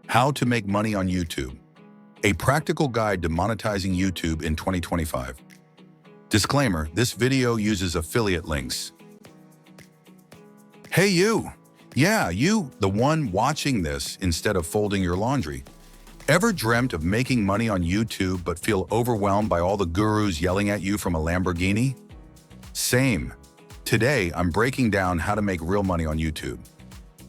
How to make money on YouTube. A practical guide to monetizing YouTube in 2025. Disclaimer, this video uses affiliate links. Hey you! Yeah, you, the one watching this instead of folding your laundry. Ever dreamt of making money on YouTube but feel overwhelmed by all the gurus yelling at you from a Lamborghini? Same. Today, I'm breaking down how to make real money on YouTube.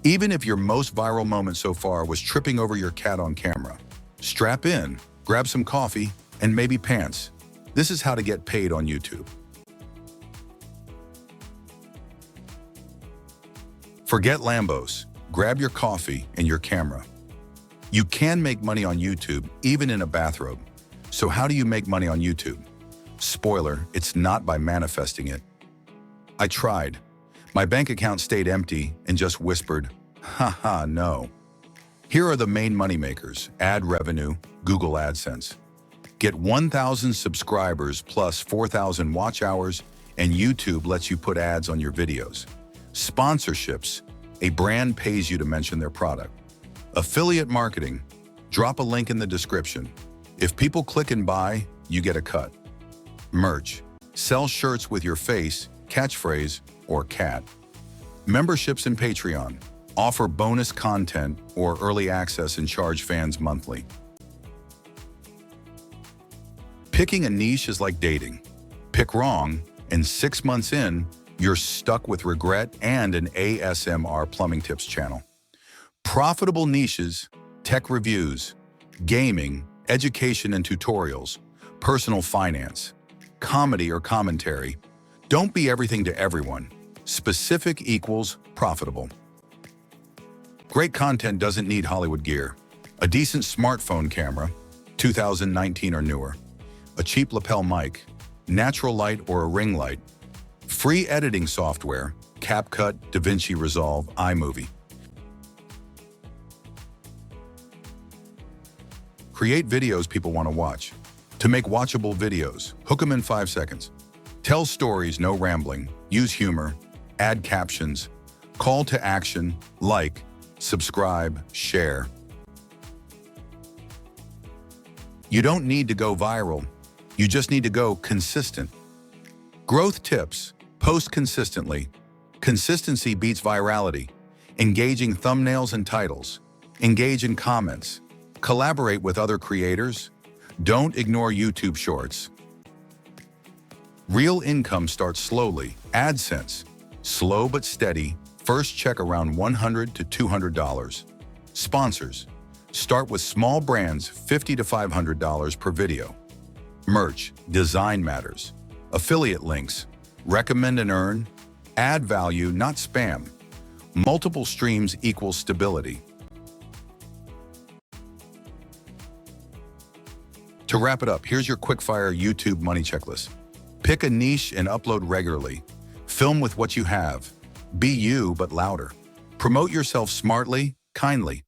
Even if your most viral moment so far was tripping over your cat on camera, strap in, grab some coffee, and maybe pants. This is how to get paid on YouTube. Forget Lambos. Grab your coffee and your camera. You can make money on YouTube even in a bathrobe. So how do you make money on YouTube? Spoiler, it's not by manifesting it. I tried. My bank account stayed empty and just whispered, haha, no. Here are the main moneymakers: ad revenue, Google AdSense. Get 1,000 subscribers plus 4,000 watch hours, and YouTube lets you put ads on your videos. Sponsorships, a brand pays you to mention their product. Affiliate marketing, drop a link in the description. If people click and buy, you get a cut. Merch, sell shirts with your face, catchphrase, or cat. Memberships in Patreon, offer bonus content or early access and charge fans monthly. Picking a niche is like dating. Pick wrong, and 6 months in, you're stuck with regret and an ASMR plumbing tips channel. Profitable niches, tech reviews, gaming, education and tutorials, personal finance, comedy or commentary. Don't be everything to everyone. Specific equals profitable. Great content doesn't need Hollywood gear. A decent smartphone camera, 2019 or newer. A cheap lapel mic, natural light or a ring light. Free editing software, CapCut, DaVinci Resolve, iMovie. Create videos people want to watch. To make watchable videos, hook them in 5 seconds. Tell stories, no rambling. Use humor. Add captions. Call to action. Like, subscribe, share. You don't need to go viral. You just need to go consistent. Growth tips. Post consistently. Consistency beats virality. Engaging thumbnails and titles. Engage in comments. Collaborate with other creators. Don't ignore YouTube Shorts. Real income starts slowly. AdSense. Slow but steady. First check around $100 to $200. Sponsors. Start with small brands, $50 to $500 per video. Merch. Design matters. Affiliate links. Recommend and earn. Add value, not spam. Multiple streams equals stability. To wrap it up, here's your quick-fire YouTube money checklist. Pick a niche and upload regularly. Film with what you have. Be you, but louder. Promote yourself smartly, kindly.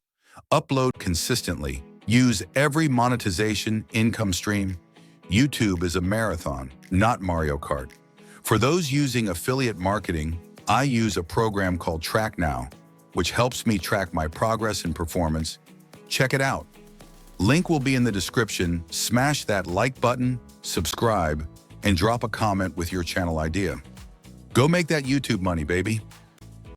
Upload consistently. Use every monetization income stream. YouTube is a marathon, not Mario Kart. For those using affiliate marketing, I use a program called Track Now, which helps me track my progress and performance. Check it out. Link will be in the description. Smash that like button, subscribe, and drop a comment with your channel idea. Go make that YouTube money, baby.